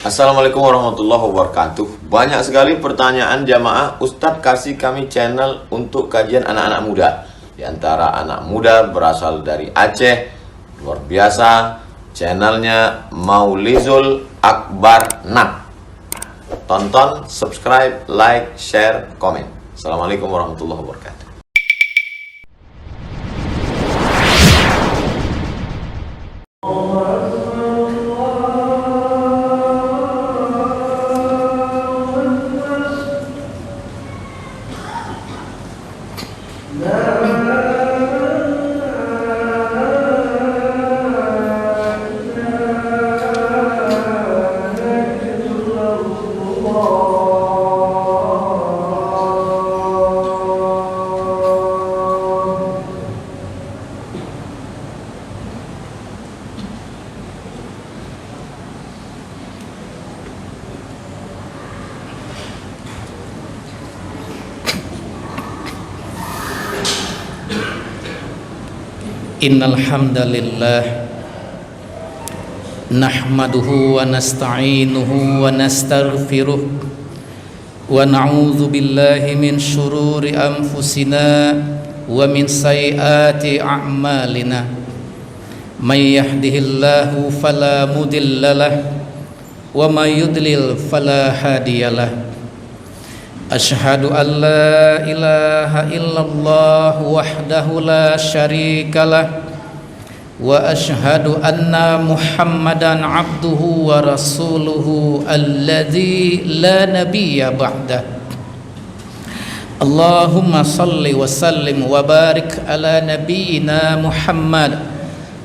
Assalamualaikum warahmatullahi wabarakatuh. Banyak sekali pertanyaan jamaah, Ustadz kasih kami channel untuk kajian anak-anak muda. Di antara anak muda berasal dari Aceh, luar biasa, channelnya Maulizul Akbar Nak. Tonton, subscribe, like, share, komen. Assalamualaikum warahmatullahi wabarakatuh. Innal hamdalillah nahmaduhu wa nasta'inuhu wa nastaghfiruh wa na'udzu billahi min shururi anfusina wa min sayyiati a'malina may yahdihillahu fala mudhillalah wa may yudlil fala hadiyalah. Asyhadu an la ilaha illallah wahdahu la syarikalah wa asyhadu anna Muhammadan abduhu wa rasuluhu alladzi la nabiyya ba'dah. Allahumma salli wa sallim wa barik ala nabiyyina Muhammad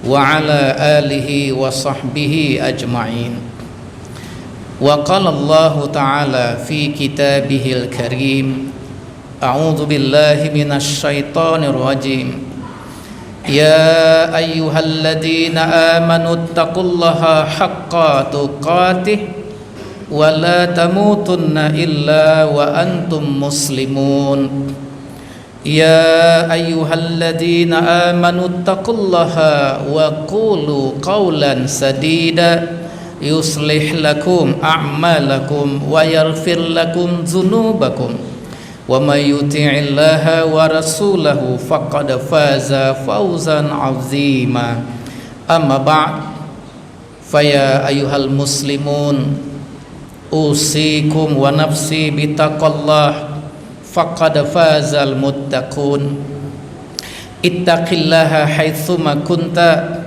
wa ala alihi wa sahbihi ajma'in. Wa qala Allahu ta'ala fi kitabihil karim, a'udzu billahi minasy syaithanir rajim. Ya ayyuhalladzina amanu taqullaha haqqa tuqatih wa la tamutunna illa wa antum muslimun. Ya ayyuhalladzina amanu taqullaha wa qulu qawlan sadida yuslih lakum a'malakum wa yaghfir lakum dzunubakum wa may yuti'illaha wa rasulahu faqad faza fawzan 'azima. Amma ba'd, faya ayyuhal muslimun usikum wa nafsi bitaqallah faqad fazal muttaqun. Ittaqillaha haitsuma kunta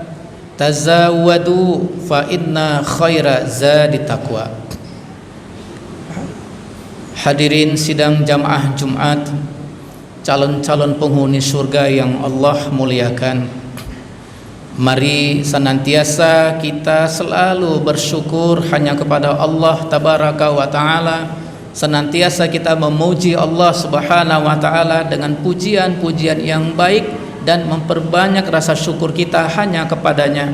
tazawwadu fa inna khaira zadi taqwa. Hadirin sidang jamaah Jumat, calon-calon penghuni surga yang Allah muliakan, mari senantiasa kita selalu bersyukur hanya kepada Allah tabaraka wa taala. Senantiasa kita memuji Allah subhanahu wa taala dengan pujian-pujian yang baik dan memperbanyak rasa syukur kita hanya kepadanya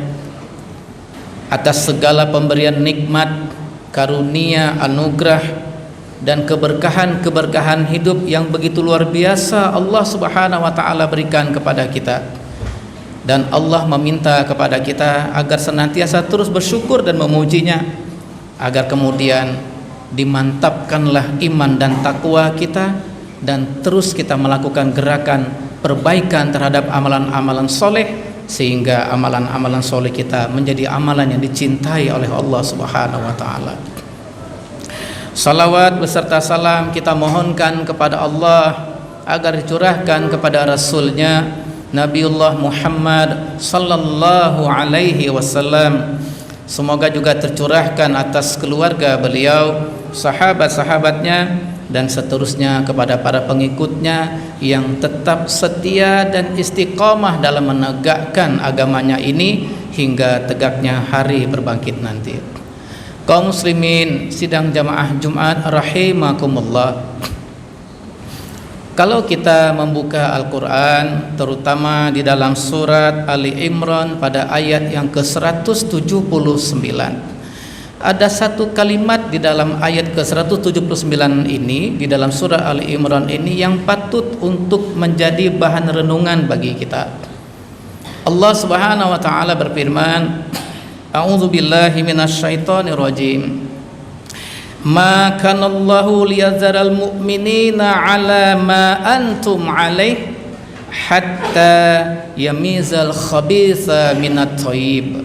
atas segala pemberian nikmat, karunia, anugerah dan keberkahan-keberkahan hidup yang begitu luar biasa Allah subhanahu wa ta'ala berikan kepada kita. Dan Allah meminta kepada kita agar senantiasa terus bersyukur dan memujinya, agar kemudian dimantapkanlah iman dan takwa kita dan terus kita melakukan gerakan perbaikan terhadap amalan-amalan soleh, sehingga amalan-amalan soleh kita menjadi amalan yang dicintai oleh Allah subhanahu wa ta'ala. Salawat beserta salam kita mohonkan kepada Allah agar dicurahkan kepada Rasulnya Nabiullah Muhammad sallallahu alaihi wasallam. Semoga juga tercurahkan atas keluarga beliau, sahabat-sahabatnya, dan seterusnya kepada para pengikutnya yang tetap setia dan istiqamah dalam menegakkan agamanya ini hingga tegaknya hari berbangkit nanti. Kaum muslimin sidang jamaah Jumat rahimakumullah, kalau kita membuka Al-Quran terutama di dalam surat Ali Imran pada ayat yang ke-179, ada satu kalimat di dalam ayat ke-179 ini, di dalam surah Ali Imran ini, yang patut untuk menjadi bahan renungan bagi kita. Allah subhanahu wa ta'ala berfirman, A'udzu billahi minasyaitonir rajim. ma kanallahu liyadzaral mu'minina ala ma antum alaih hatta yamizal khabitha minat thayyib.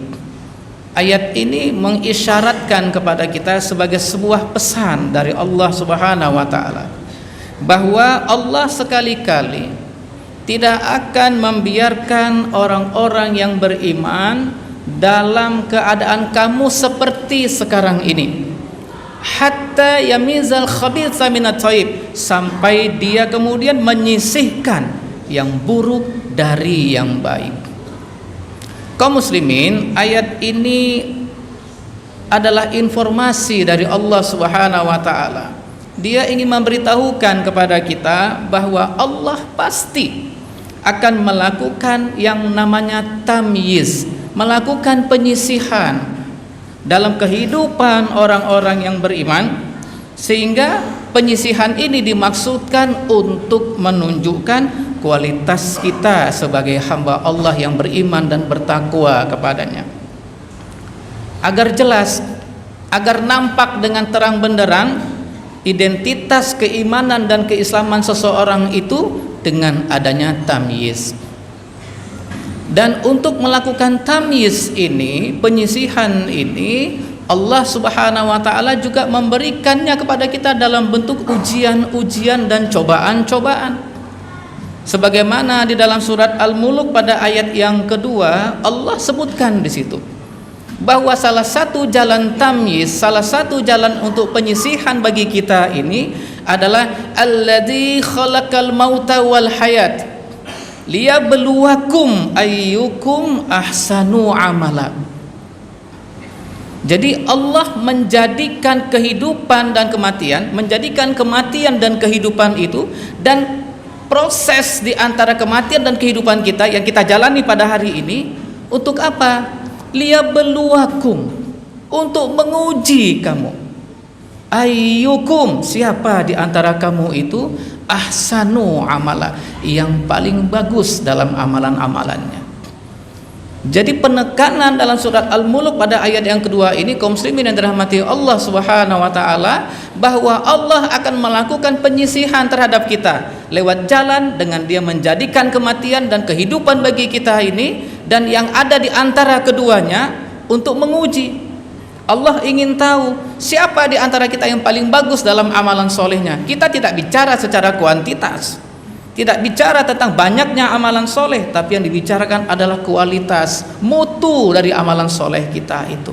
Ayat ini mengisyaratkan kepada kita sebagai sebuah pesan dari Allah Subhanahu wa taala bahwa Allah sekali-kali tidak akan membiarkan orang-orang yang beriman dalam keadaan kamu seperti sekarang ini, hatta yamizal khabitha minat thayyib, sampai dia kemudian menyisihkan yang buruk dari yang baik. Kaum muslimin, ayat ini adalah informasi dari Allah Subhanahu wa taala. Dia ingin memberitahukan kepada kita bahwa Allah pasti akan melakukan yang namanya tamyiz, melakukan penyisihan dalam kehidupan orang-orang yang beriman, sehingga penyisihan ini dimaksudkan untuk menunjukkan kualitas kita sebagai hamba Allah yang beriman dan bertakwa kepadanya, agar jelas, agar nampak dengan terang benderang identitas keimanan dan keislaman seseorang itu dengan adanya tamyiz. Dan untuk melakukan tamyiz ini, penyisihan ini, Allah Subhanahu wa taala juga memberikannya kepada kita dalam bentuk ujian-ujian dan cobaan-cobaan. Sebagaimana di dalam surat Al-Mulk pada ayat yang kedua, Allah sebutkan di situ bahwa salah satu jalan tamyiz, salah satu jalan untuk penyisihan bagi kita ini adalah alladzi khalaqal mauta wal hayat liyabluwakum ayyukum ahsanu amala. Jadi Allah menjadikan kehidupan dan kematian, menjadikan kematian dan kehidupan itu, dan proses di antara kematian dan kehidupan kita yang kita jalani pada hari ini untuk apa? Liyabluwakum, untuk menguji kamu. Ayyukum, siapa di antara kamu itu ahsanu amala, yang paling bagus dalam amalan-amalannya. Jadi penekanan dalam surat Al-Mulk pada ayat yang kedua ini, kaum muslimin yang dirahmati Allah Subhanahu wa taala, bahwa Allah akan melakukan penyisihan terhadap kita lewat jalan dengan dia menjadikan kematian dan kehidupan bagi kita ini, dan yang ada di antara keduanya untuk menguji. Allah ingin tahu siapa di antara kita yang paling bagus dalam amalan solehnya. Kita tidak bicara secara kuantitas, tidak bicara tentang banyaknya amalan soleh, tapi yang dibicarakan adalah kualitas, mutu dari amalan soleh kita itu.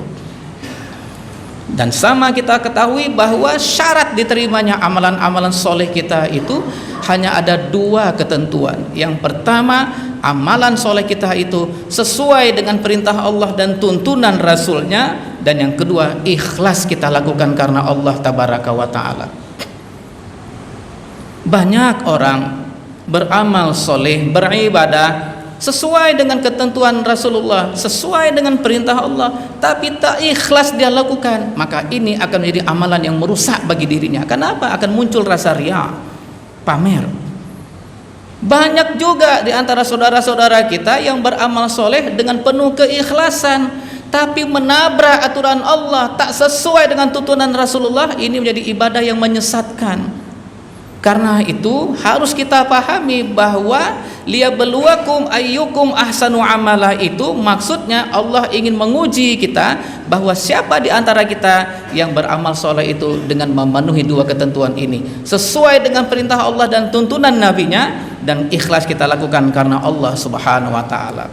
Dan sama kita ketahui bahwa syarat diterimanya amalan-amalan soleh kita itu hanya ada dua ketentuan. Yang pertama, amalan soleh kita itu sesuai dengan perintah Allah dan tuntunan Rasulnya. Dan yang kedua, ikhlas kita lakukan karena Allah Tabaraka wa ta'ala. Banyak orang beramal soleh, beribadah sesuai dengan ketentuan Rasulullah, sesuai dengan perintah Allah, tapi tak ikhlas dia lakukan, maka ini akan menjadi amalan yang merusak bagi dirinya. Kenapa? Akan muncul rasa riya, pamer. Banyak juga di antara saudara-saudara kita yang beramal soleh dengan penuh keikhlasan, tapi menabrak aturan Allah, tak sesuai dengan tuntunan Rasulullah. Ini menjadi ibadah yang menyesatkan. Karena itu harus kita pahami bahwa liyabluwakum ayyukum ahsanu amala itu maksudnya Allah ingin menguji kita bahwa siapa di antara kita yang beramal soleh itu dengan memenuhi dua ketentuan ini, sesuai dengan perintah Allah dan tuntunan nabinya, dan ikhlas kita lakukan karena Allah Subhanahu wa taala.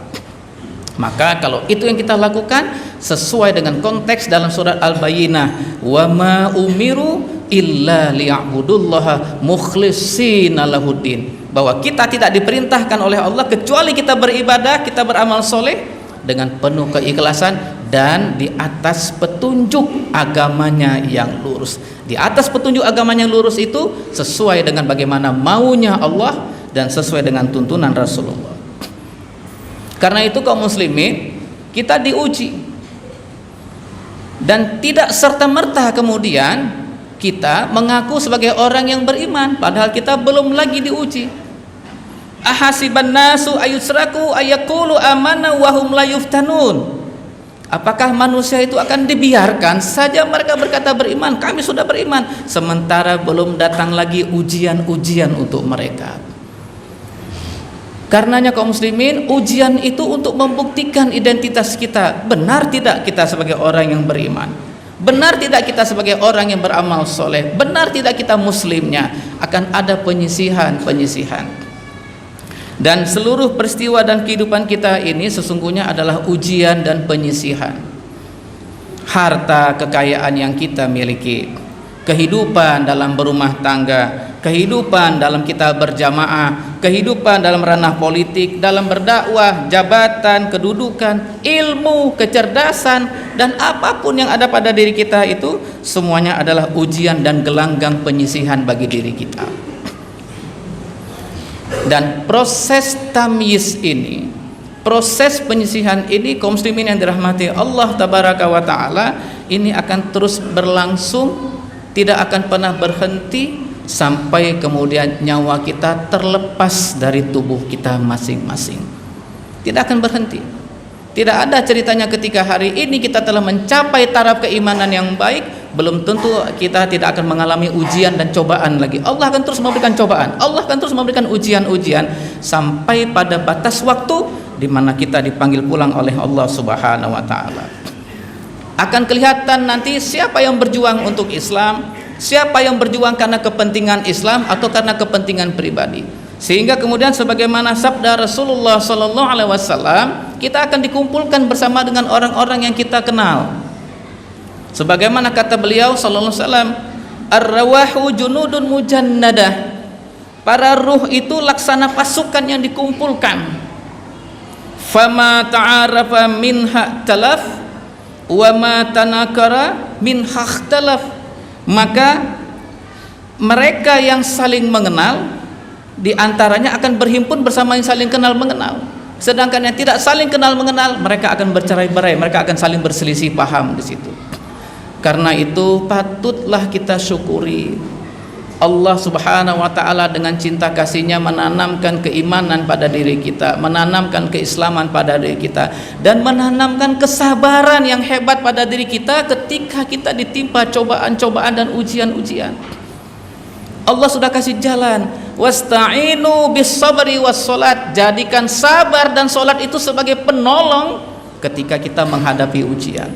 Maka kalau itu yang kita lakukan sesuai dengan konteks dalam surat Al-Bayyinah, wa ma umiru illa liya'budullaha mukhlishina lahuddin, bahwa kita tidak diperintahkan oleh Allah kecuali kita beribadah, kita beramal soleh dengan penuh keikhlasan dan di atas petunjuk agamanya yang lurus. Di atas petunjuk agamanya yang lurus itu sesuai dengan bagaimana maunya Allah dan sesuai dengan tuntunan Rasulullah. Karena itu kaum muslimin, kita diuji, dan tidak serta-merta kemudian kita mengaku sebagai orang yang beriman padahal kita belum lagi diuji. Ahasiban nasu ayusraku ayaqulu amanna wa hum la yuftanun. Apakah manusia itu akan dibiarkan saja mereka berkata beriman, kami sudah beriman, sementara belum datang lagi ujian-ujian untuk mereka? Karenanya kaum muslimin, ujian itu untuk membuktikan identitas kita. Benar tidak kita sebagai orang yang beriman? Benar tidak kita sebagai orang yang beramal soleh? Benar tidak kita muslimnya? Akan ada penyisihan. Dan seluruh peristiwa dan kehidupan kita ini sesungguhnya adalah ujian dan penyisihan. Harta kekayaan yang kita miliki, kehidupan dalam berumah tangga, kehidupan dalam kita berjamaah, kehidupan dalam ranah politik, dalam berdakwah, jabatan, kedudukan, ilmu, kecerdasan, dan apapun yang ada pada diri kita itu semuanya adalah ujian dan gelanggang penyisihan bagi diri kita. Dan proses tamyiz ini, proses penyisihan ini, kaum muslimin yang dirahmati Allah tabaraka wa taala, ini akan terus berlangsung, tidak akan pernah berhenti sampai kemudian nyawa kita terlepas dari tubuh kita masing-masing. Tidak akan berhenti. Tidak ada ceritanya ketika hari ini kita telah mencapai taraf keimanan yang baik, belum tentu kita tidak akan mengalami ujian dan cobaan lagi. Allah akan terus memberikan cobaan, Allah akan terus memberikan ujian-ujian sampai pada batas waktu di mana kita dipanggil pulang oleh Allah Subhanahu wa taala. Akan kelihatan nanti siapa yang berjuang untuk Islam, siapa yang berjuang karena kepentingan Islam atau karena kepentingan pribadi. Sehingga kemudian sebagaimana sabda Rasulullah sallallahu alaihi wasallam, kita akan dikumpulkan bersama dengan orang-orang yang kita kenal. Sebagaimana kata beliau sallallahu alaihi wasallam, ar-rawahu junudun mujannadah. Para ruh itu laksana pasukan yang dikumpulkan. Fama ta'arafa minha talaf wa ma tanakara minha ikhtalaf. Maka mereka yang saling mengenal di antaranya akan berhimpun bersama yang saling kenal mengenal. Sedangkan yang tidak saling kenal mengenal, mereka akan bercerai-berai, mereka akan saling berselisih paham di situ. Karena itu patutlah kita syukuri Allah Subhanahu wa taala dengan cinta kasih-Nya menanamkan keimanan pada diri kita, menanamkan keislaman pada diri kita, dan menanamkan kesabaran yang hebat pada diri kita ketika kita ditimpa cobaan-cobaan dan ujian-ujian. Allah sudah kasih jalan, wasta'inu bis sabri was salat. Jadikan sabar dan salat itu sebagai penolong ketika kita menghadapi ujian.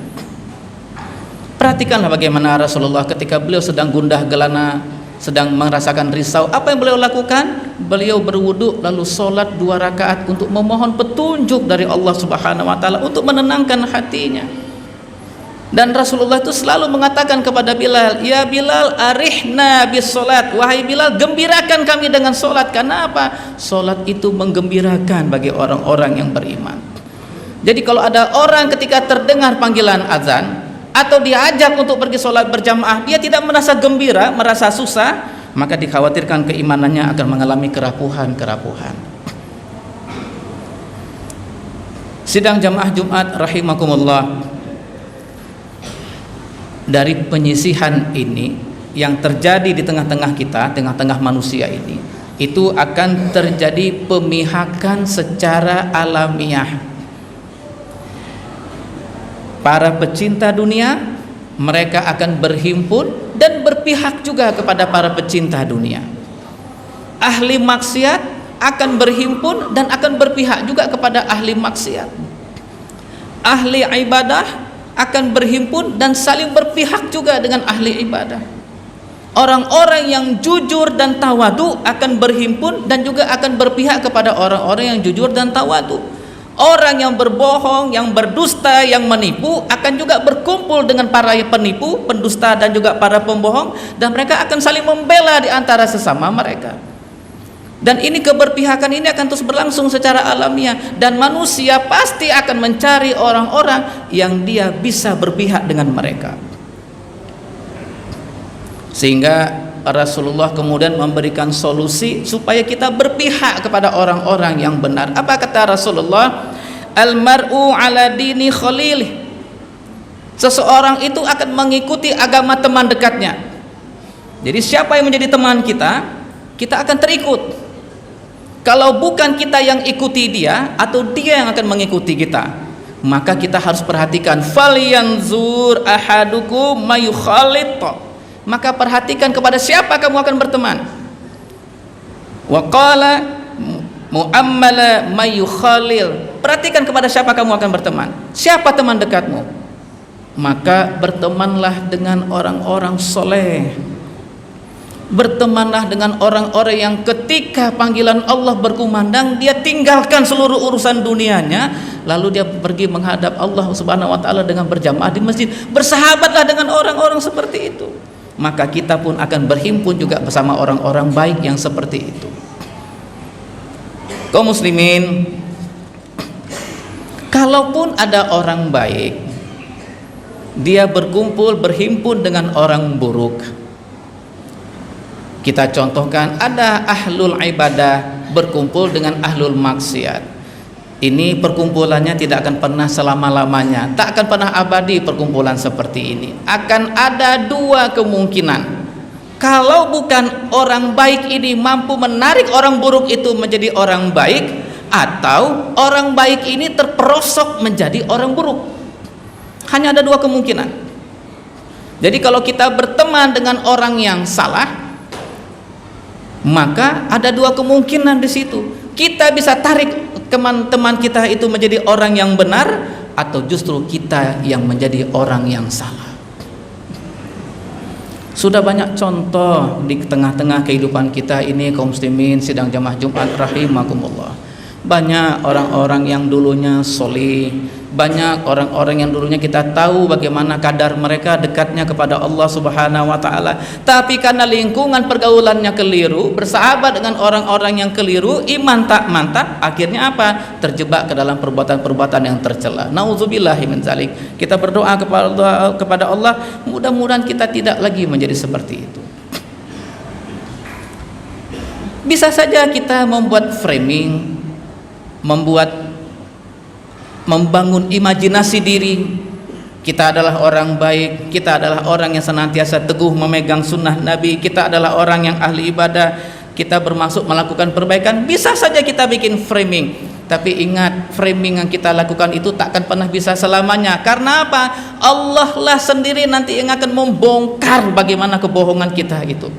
Perhatikanlah bagaimana Rasulullah ketika beliau sedang gundah gelana, sedang merasakan risau, apa yang beliau lakukan? Beliau berwudu lalu salat 2 rakaat untuk memohon petunjuk dari Allah Subhanahu wa taala untuk menenangkan hatinya. Dan Rasulullah itu selalu mengatakan kepada Bilal, ya Bilal arihna bis salat, wahai Bilal gembirakan kami dengan salat. Karena apa? Salat itu menggembirakan bagi orang-orang yang beriman. Jadi kalau ada orang ketika terdengar panggilan azan atau diajak untuk pergi salat berjamaah, dia tidak merasa gembira, merasa susah, maka dikhawatirkan keimanannya akan mengalami kerapuhan. Sidang jamaah Jumat rahimakumullah, dari penyisihan ini yang terjadi di tengah-tengah kita, tengah-tengah manusia ini, itu akan terjadi pemihakan secara alamiah. Para pecinta dunia, mereka akan berhimpun dan berpihak juga kepada para pecinta dunia. Ahli maksiat akan berhimpun dan akan berpihak juga kepada ahli maksiat. Ahli ibadah akan berhimpun dan saling berpihak juga dengan ahli ibadah. Orang-orang yang jujur dan tawadu akan berhimpun dan juga akan berpihak kepada orang-orang yang jujur dan tawadu. Orang yang berbohong, yang berdusta, yang menipu akan juga berkumpul dengan para penipu, pendusta dan juga para pembohong, dan mereka akan saling membela di antara sesama mereka. Dan ini keberpihakan ini akan terus berlangsung secara alamiah, dan manusia pasti akan mencari orang-orang yang dia bisa berpihak dengan mereka. Sehingga Rasulullah kemudian memberikan solusi supaya kita berpihak kepada orang-orang yang benar. Apa kata Rasulullah? Al-mar'u ala dini khalilih. Seseorang itu akan mengikuti agama teman dekatnya. Jadi siapa yang menjadi teman kita, kita akan terikut. Kalau bukan kita yang ikuti dia, atau dia yang akan mengikuti kita. maka kita harus perhatikan, falyanzur ahadukum mayukhalit, maka perhatikan kepada siapa kamu akan berteman. Wa qala muammala mayukhalil, perhatikan kepada siapa kamu akan berteman, siapa teman dekatmu, maka bertemanlah dengan orang-orang soleh, bertemanlah dengan orang-orang yang ketika panggilan Allah berkumandang dia tinggalkan seluruh urusan dunianya, lalu dia pergi menghadap Allah Subhanahu wa taala dengan berjamaah di masjid. Bersahabatlah dengan orang-orang seperti itu, maka kita pun akan berhimpun juga bersama orang-orang baik yang seperti itu. Kaum muslimin, kalaupun ada orang baik dia berhimpun dengan orang buruk, kita contohkan ada ahlul ibadah berkumpul dengan ahlul maksiat, ini perkumpulannya tidak akan pernah selama-lamanya, tak akan pernah abadi perkumpulan seperti ini. Akan ada dua kemungkinan, kalau bukan orang baik ini mampu menarik orang buruk itu menjadi orang baik, atau orang baik ini terperosok menjadi orang buruk. Hanya ada dua kemungkinan. Jadi kalau kita berteman dengan orang yang salah, maka ada dua kemungkinan di situ. Kita bisa tarik teman-teman kita itu menjadi orang yang benar, atau justru kita yang menjadi orang yang salah. Sudah banyak contoh di tengah-tengah kehidupan kita ini, kaum muslimin sidang jamaah Jumat rahimakumullah. Banyak orang-orang yang dulunya soleh, banyak orang-orang yang dulunya kita tahu bagaimana kadar mereka dekatnya kepada Allah Subhanahu wa taala, tapi karena lingkungan pergaulannya keliru, bersahabat dengan orang-orang yang keliru, iman tak mantap, akhirnya apa? Terjebak ke dalam perbuatan-perbuatan yang tercela. Nauzubillahi min zalik. Kita berdoa kepada Allah, mudah-mudahan kita tidak lagi menjadi seperti itu. Bisa saja kita membuat framing, membangun imajinasi diri, kita adalah orang baik, kita adalah orang yang senantiasa teguh memegang sunnah Nabi, kita adalah orang yang ahli ibadah, kita bermaksud melakukan perbaikan. Bisa saja kita bikin framing, tapi ingat, framing yang kita lakukan itu takkan pernah bisa selamanya. Karena apa? Allah lah sendiri nanti yang akan membongkar bagaimana kebohongan kita itu.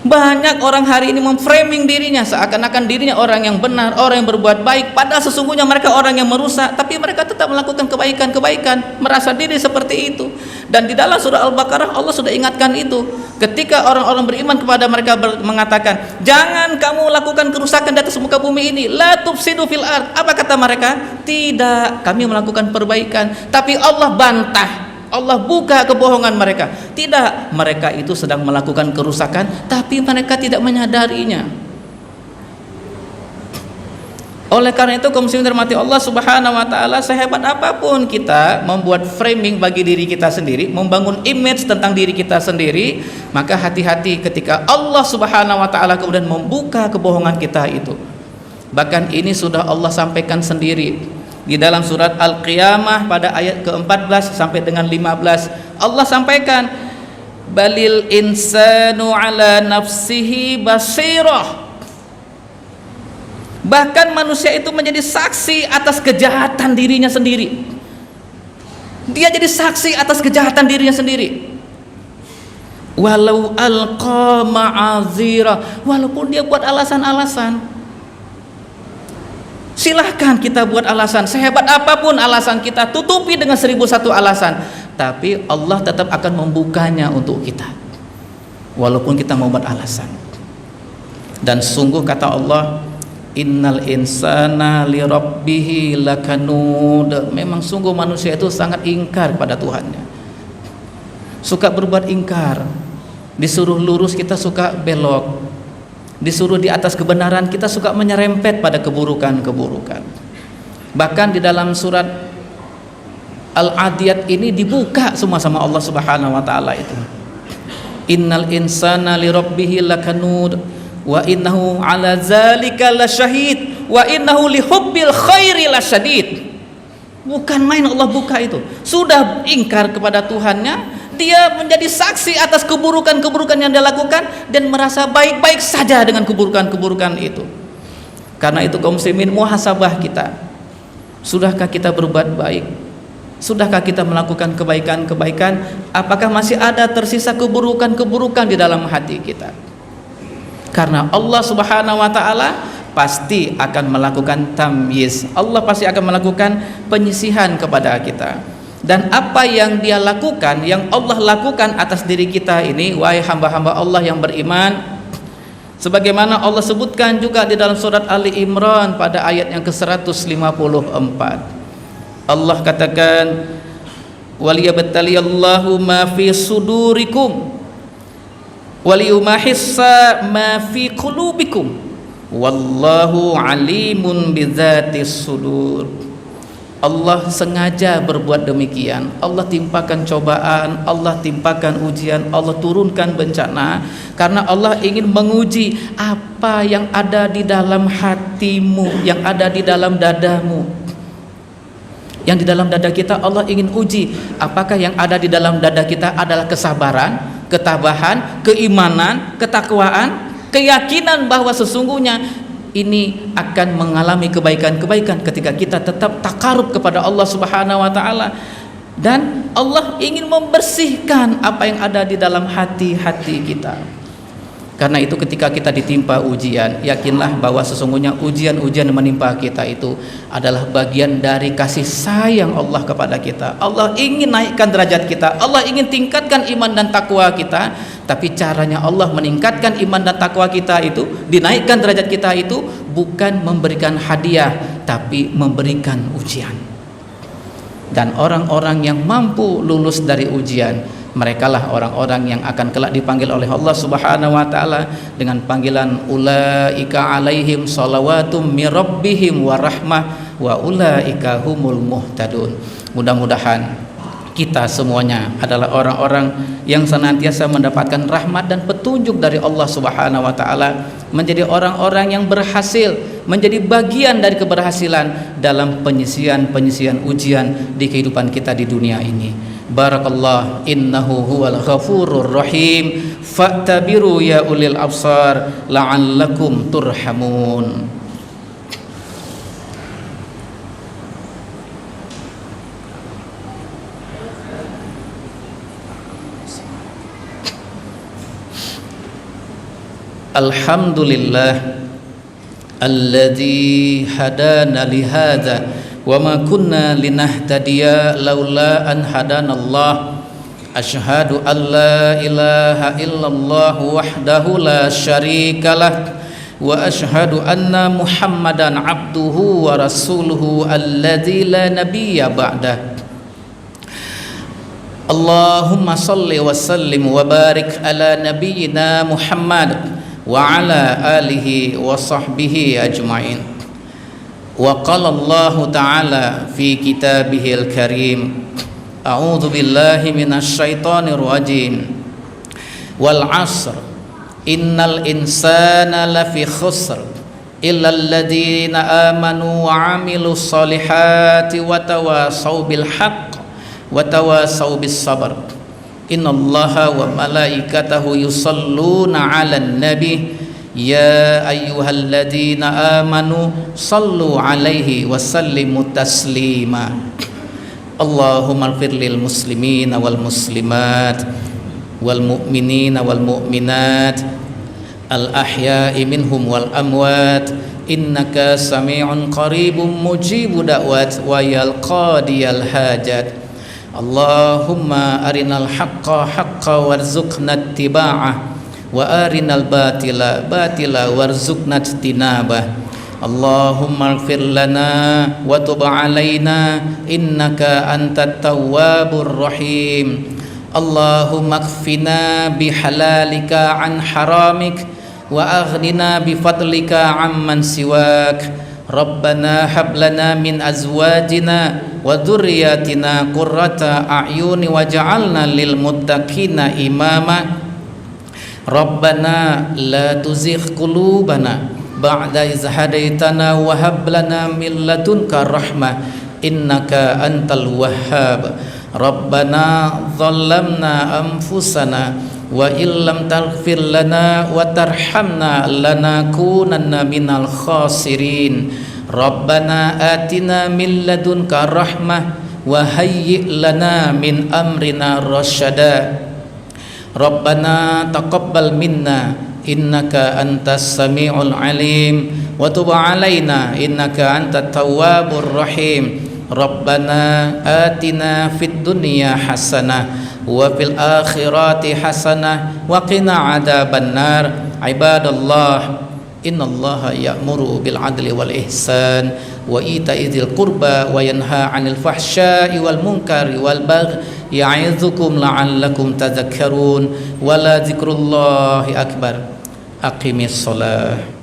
Banyak orang hari ini memframing dirinya seakan-akan dirinya orang yang benar, orang yang berbuat baik, padahal sesungguhnya mereka orang yang merusak, tapi mereka tetap melakukan kebaikan-kebaikan, merasa diri seperti itu. Dan di dalam surah Al-Baqarah Allah sudah ingatkan itu, ketika orang-orang beriman kepada mereka mengatakan, jangan kamu lakukan kerusakan di atas muka bumi ini, la tufsidu fil ard. Apa kata mereka? Tidak, kami melakukan perbaikan. Tapi Allah bantah, Allah buka kebohongan mereka. Tidak, mereka itu sedang melakukan kerusakan, tapi mereka tidak menyadarinya. Oleh karena itu, kaum muslimin dirahmati Allah Subhanahu wa taala, sehebat apapun kita membuat framing bagi diri kita sendiri, membangun image tentang diri kita sendiri, maka hati-hati ketika Allah Subhanahu wa taala kemudian membuka kebohongan kita itu. Bahkan ini sudah Allah sampaikan sendiri di dalam surat Al-Qiyamah pada ayat ke-14 sampai dengan 15. Allah sampaikan, balil insanu ala nafsihi basirah. Bahkan manusia itu menjadi saksi atas kejahatan dirinya sendiri. Dia jadi saksi atas kejahatan dirinya sendiri. Walau alqa ma'azira, walaupun dia buat alasan-alasan. Silahkan kita buat alasan, sehebat apapun alasan kita, tutupi dengan 1001 alasan, tapi Allah tetap akan membukanya untuk kita, walaupun kita membuat alasan. Dan sungguh kata Allah, innal insana li rabbihi lakanud. Memang sungguh manusia itu sangat ingkar pada Tuhannya, suka berbuat ingkar. Disuruh lurus kita suka belok, disuruh di atas kebenaran kita suka menyerempet pada keburukan-keburukan. Bahkan di dalam surat Al-Adiyat ini dibuka semua sama Allah Subhanahu wa taala itu. Innal insana li rabbihi lakanud wa innahu ala zalika lasyahid wa innahu li hubbil khairi lasyadid. Bukan main Allah buka itu. Sudah ingkar kepada Tuhannya, dia menjadi saksi atas keburukan-keburukan yang dia lakukan dan merasa baik-baik saja dengan keburukan-keburukan itu. Karena itu kaum muslimin, muhasabah kita. Sudahkah kita berbuat baik? Sudahkah kita melakukan kebaikan-kebaikan? Apakah masih ada tersisa keburukan-keburukan di dalam hati kita? Karena Allah Subhanahu wa taala pasti akan melakukan tamyiz. Allah pasti akan melakukan penyisihan kepada kita. Dan apa yang Dia lakukan, yang Allah lakukan atas diri kita ini, wahai hamba-hamba Allah yang beriman, sebagaimana Allah sebutkan juga di dalam surat Ali Imran pada ayat yang ke-154. Allah katakan, waliyabtaliyallahu ma fi sudurikum waliyumahissa ma fi qulubikum wallahu alimun bidzatis sudur. Allah sengaja berbuat demikian. Allah timpakan cobaan, Allah timpakan ujian, Allah turunkan bencana karena Allah ingin menguji apa yang ada di dalam hatimu, yang ada di dalam dadamu. Yang di dalam dada kita Allah ingin uji apakah yang ada di dalam dada kita adalah kesabaran, ketabahan, keimanan, ketakwaan, keyakinan bahwa sesungguhnya ini akan mengalami kebaikan-kebaikan ketika kita tetap takarub kepada Allah Subhanahu wa taala. Dan Allah ingin membersihkan apa yang ada di dalam hati-hati kita. Karena itu ketika kita ditimpa ujian, yakinlah bahwa sesungguhnya ujian-ujian yang menimpa kita itu adalah bagian dari kasih sayang Allah kepada kita. Allah ingin naikkan derajat kita, Allah ingin tingkatkan iman dan takwa kita. Tapi caranya Allah meningkatkan iman dan takwa kita itu, dinaikkan derajat kita itu bukan memberikan hadiah, tapi memberikan ujian. Dan orang-orang yang mampu lulus dari ujian, merekalah orang-orang yang akan kelak dipanggil oleh Allah Subhanahu wa taala dengan panggilan ulaika alaihim shalawatum mir rabbihim wa rahmah wa ulaika humul muhtadun. Mudah-mudahan kita semuanya adalah orang-orang yang senantiasa mendapatkan rahmat dan petunjuk dari Allah Subhanahu wa taala, menjadi orang-orang yang berhasil, menjadi bagian dari keberhasilan dalam penyisian-penyisian ujian di kehidupan kita di dunia ini. Barakallah, innahu huwal ghafurur rahim, fa'tabiru ya ulil absar la'allakum turhamun. Alhamdulillah alladzi hadana lihadza wa ma kunna linahtadiya laula an hadanallah. Asyhadu an la ilaha illallah wahdahu la syarikalah wa asyhadu anna Muhammadan abduhu wa rasuluhu alladzi la nabiyya ba'dah. Allahumma salli wa sallim wa barik ala nabiyyina Muhammad wa ala alihi wa sahbihi ajma'in. Wa qala Allah ta'ala fi kitabihil karim, a'udzu billahi minasy syaithanir rajim, wal 'asr innal insana lafi khusr illal ladzina amanu wa 'amilus solihati wa tawasaw bil haqq wa tawasaw bis sabr. Innallaha wa malaikatahu yusalluna 'alan nabi ya ayyuhalladzina amanu sallu 'alaihi wa sallimu taslima. Allahumma ighfir lil muslimina wal muslimat wal mu'minina wal mu'minat al ahya'i minhum wal amwat innaka sami'un qaribun mujibu da'wat wa yal qadiyal hajat. Allahumma arinal haqqa haqqa warzuqna ittiba'ah wa arinal batila batila warzuqna ijtinabah. Allahumma ighfir lana wa tub 'alaina innaka antat tawwabur rahim. Allahumma kfina bihalalika an haramik wa aghnina bifadlika amman siwak. Rabbana hab lana min azwajina wa dzurriyyatina qurrata a'yuni waj'alna lil muttaqina imama. Rabbana la tuzigh qulubana ba'da iz hadaitana wa hab lana min ladunka rahmah innaka antal wahhab. Rabbana dhallamna anfusana wa illam taghfir lana wa tarhamna lanakunanna minal khasirin. Rabbana atina min ladunka rahmah wa hayyi' lana min amrina rasyada. Rabbana taqabbal minna innaka antas sami'ul alim wa tub 'alaina innaka antat tawwabur rahim. Rabbana atina fid dunya hasanah wa fil akhirati hasanah wa qina adzabannar. Ibadallah, innallaha ya'muru bil 'adli wal ihsan wa ita'i dzil qurba wa yanha 'anil fahsya'i wal munkari wal baghi ya'idzukum la'allakum tadhakkarun. Wa la dzikrullahi akbar. Aqimis shalah.